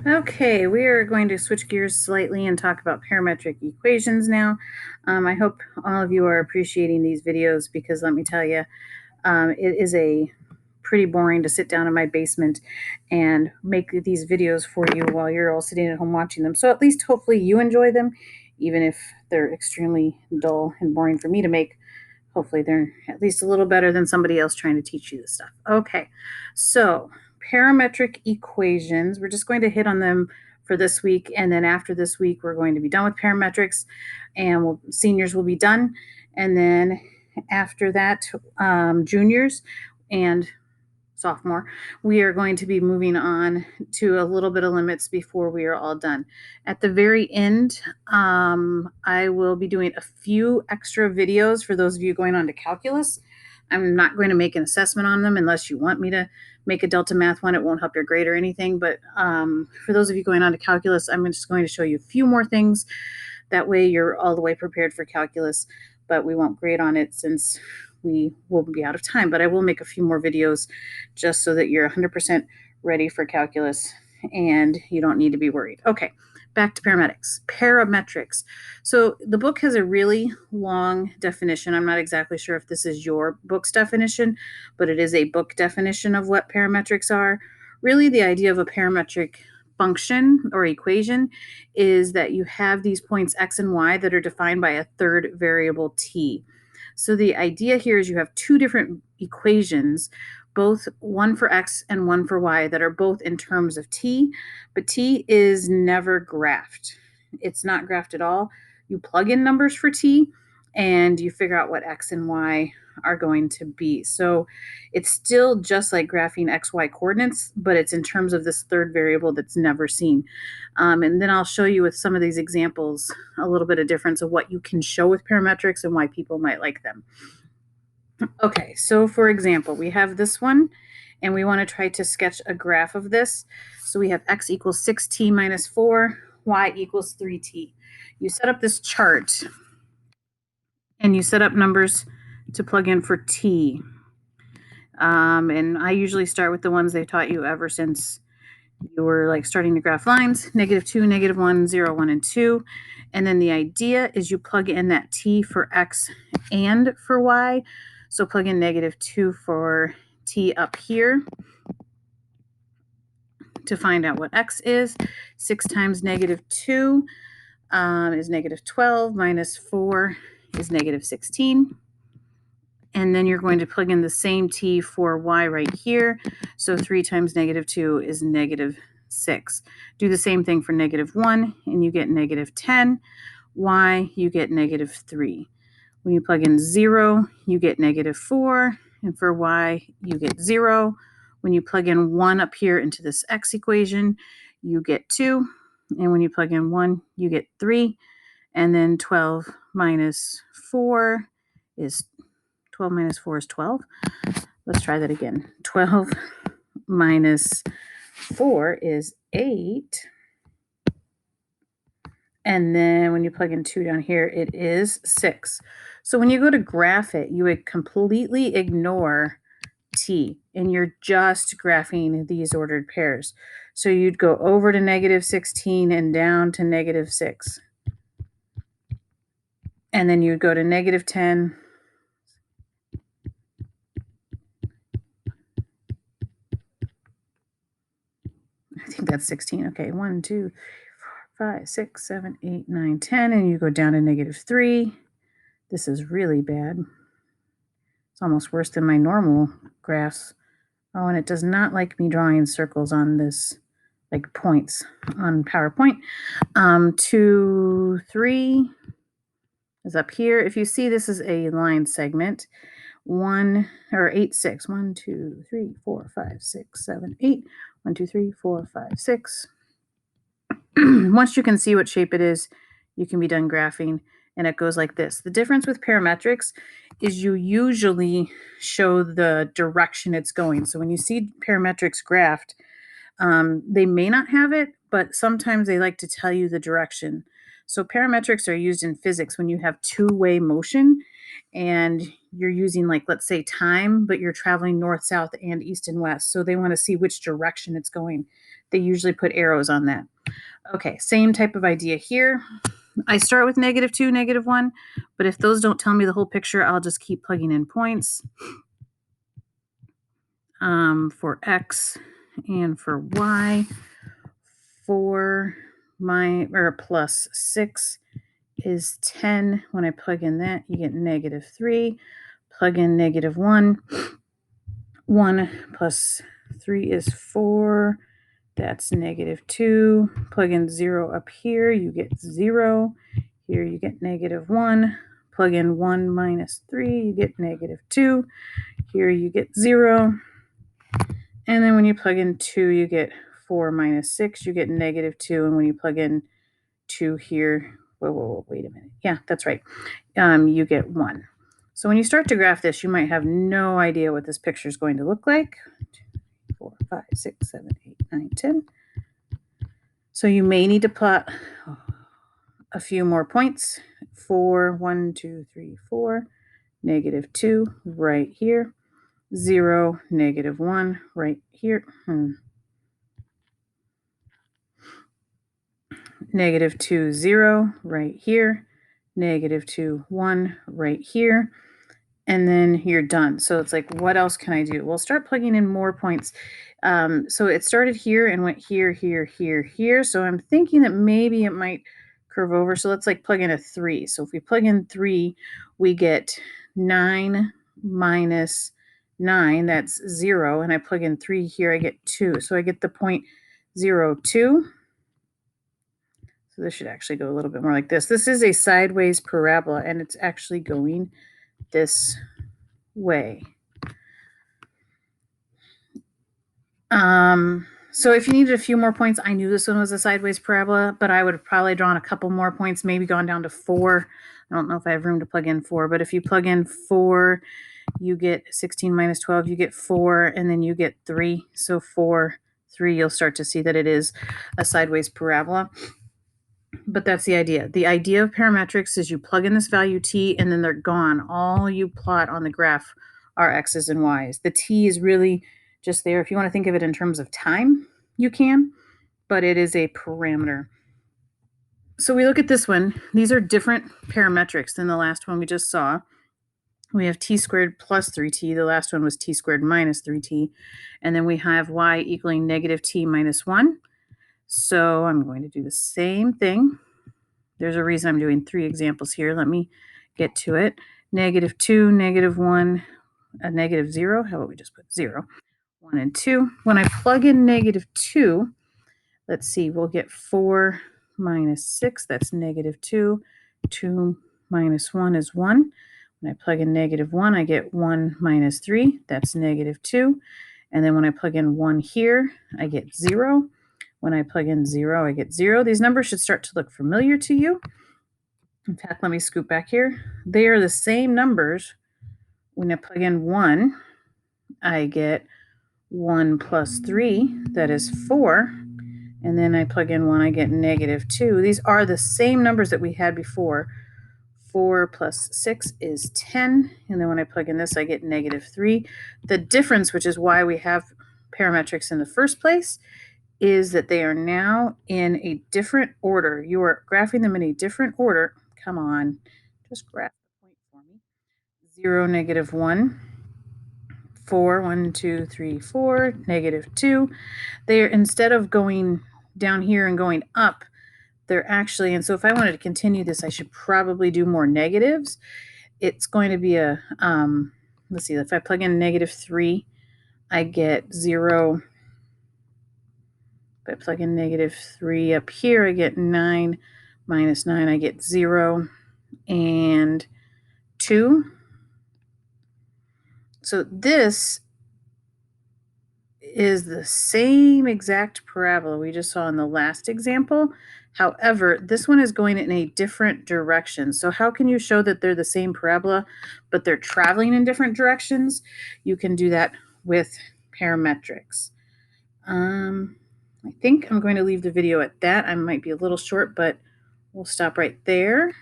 Okay, we are going to switch gears slightly and talk about parametric equations now. I hope all of you are appreciating these videos because let me tell you, it is a pretty boring to sit down in my basement and make these videos for you while you're all sitting at home watching them. So at least hopefully you enjoy them, even if they're extremely dull and boring for me to make. Hopefully they're at least a little better than somebody else trying to teach you this stuff. Okay, so parametric equations, we're just going to hit on them for this week, and then after this week we're going to be done with parametrics, and seniors will be done, and then after that juniors and sophomore, we are going to be moving on to a little bit of limits before we are all done. At the very end, I will be doing a few extra videos for those of you going on to calculus. I'm not going to make an assessment on them unless you want me to make a Delta Math one. It won't help your grade or anything. But for those of you going on to calculus, I'm just going to show you a few more things. That way you're all the way prepared for calculus, but we won't grade on it since we will be out of time. But I will make a few more videos just so that you're 100% ready for calculus and you don't need to be worried. Okay, back to parametrics. So the book has a really long definition. I'm not exactly sure if this is your book's definition, but it is a book definition of what parametrics are. Really, the idea of a parametric function or equation is that you have these points x and y that are defined by a third variable t. So the idea here is you have two different equations, both one for x and one for y, that are both in terms of t, but t is never graphed. It's not graphed at all. You plug in numbers for t and you figure out what x and y are going to be. So it's still just like graphing xy coordinates, but it's in terms of this third variable that's never seen. And then I'll show you with some of these examples a little bit of difference of what you can show with parametrics and why people might like them. Okay, so for example, we have this one, and we want to try to sketch a graph of this. So we have x equals 6t minus 4, y equals 3t. You set up this chart, and you set up numbers to plug in for t. And I usually start with the ones they've taught you ever since you were like starting to graph lines, -2, -1, 0, 1, and 2. And then the idea is you plug in that t for x and for y. So plug in -2 for t up here to find out what x is. 6 times -2 is -12, minus 4 is -16. And then you're going to plug in the same t for y right here. So 3 times -2 is -6. Do the same thing for -1, and you get -10. Y, you get -3. When you plug in 0, you get -4. And for y, you get 0. When you plug in 1 up here into this x equation, you get 2. And when you plug in 1, you get 3. And then 12 minus 4 is 12 minus 4 is 12. Let's try that again. 12 minus 4 is 8. And then when you plug in 2 down here, it is 6. So when you go to graph it, you would completely ignore t, and you're just graphing these ordered pairs. So you'd go over to -16 and down to -6. And then you'd go to -10. I think that's 16. Okay, 1, 2, 5, 6, 7, 8, 9, 10, and you go down to -3. This is really bad. It's almost worse than my normal graphs. Oh, and it does not like me drawing circles on this, like points on PowerPoint. 2, 3 is up here. If you see, this is a line segment. 1 or 8, 6. 1, 2, 3, 4, 5, 6, 7, 8. 1, 2, 3, 4, 5, 6. Once you can see what shape it is, you can be done graphing, and it goes like this. The difference with parametrics is you usually show the direction it's going. So when you see parametrics graphed, they may not have it, but sometimes they like to tell you the direction. So parametrics are used in physics when you have two-way motion and you're using, like, let's say time, but you're traveling north, south, and east and west. So they want to see which direction it's going They usually put arrows on that. Okay, same type of idea here. I start with -2, -1, but if those don't tell me the whole picture, I'll just keep plugging in points for x and for y. 4 plus 6 is 10. When I plug in that, you get -3. Plug in -1. 1 plus 3 is 4. That's -2. Plug in 0 up here, you get 0. Here you get -1. Plug in 1 minus 3, you get -2. Here you get 0. And then when you plug in 2, you get 4 minus 6, you get -2. And when you plug in 2 here, whoa, wait a minute. Yeah, that's right. You get 1. So when you start to graph this, you might have no idea what this picture is going to look like. 2, 4, 5, 6, 7, 8, 9, 10. So you may need to plot a few more points. 4, 1, 2, 3, 4, -2 right here. 0, -1 right here. -2, 0 right here. -2, 1 right here. And then you're done. So it's like, what else can I do? Well, start plugging in more points. So it started here and went here, here, here, here. So I'm thinking that maybe it might curve over. So let's like plug in a 3. So if we plug in 3, we get 9 minus 9. That's 0. And I plug in 3 here, I get 2. So I get the point 0, 2. So this should actually go a little bit more like this. This is a sideways parabola, and it's actually going this way. So if you needed a few more points, I knew this one was a sideways parabola, but I would have probably drawn a couple more points, maybe gone down to 4. I don't know if I have room to plug in 4, but if you plug in 4, you get 16 minus 12, you get 4, and then you get 3. So 4, 3, you'll start to see that it is a sideways parabola. But that's the idea. The idea of parametrics is you plug in this value t, and then they're gone. All you plot on the graph are x's and y's. The t is really just there. If you want to think of it in terms of time, you can, but it is a parameter. So we look at this one. These are different parametrics than the last one we just saw. We have t squared plus 3t. The last one was t squared minus 3t. And then we have y equaling -t minus 1. So I'm going to do the same thing. There's a reason I'm doing 3 examples here. Let me get to it. -2, -1, a -0. How about we just put 0? 1 and 2. When I plug in -2, let's see, we'll get 4 minus 6. That's -2. 2 minus 1 is 1. When I plug in -1, I get 1 minus 3. That's -2. And then when I plug in 1 here, I get 0. When I plug in 0, I get 0. These numbers should start to look familiar to you. In fact, let me scoot back here. They are the same numbers. When I plug in 1, I get 1 plus 3, that is 4. And then I plug in 1, I get -2. These are the same numbers that we had before. 4 plus 6 is 10. And then when I plug in this, I get -3. The difference, which is why we have parametrics in the first place, is that they are now in a different order. You are graphing them in a different order. Come on, just graph the point for me. 0, -1, 4, 1, 2, 3, 4, -2. They're, instead of going down here and going up, they're actually, and so if I wanted to continue this, I should probably do more negatives. It's going to be a, let's see, if I plug in -3, I get 0. If I plug in -3 up here, I get 9 minus 9, I get 0 and 2. So this is the same exact parabola we just saw in the last example. However, this one is going in a different direction. So how can you show that they're the same parabola, but they're traveling in different directions? You can do that with parametrics. I think I'm going to leave the video at that. I might be a little short, but we'll stop right there.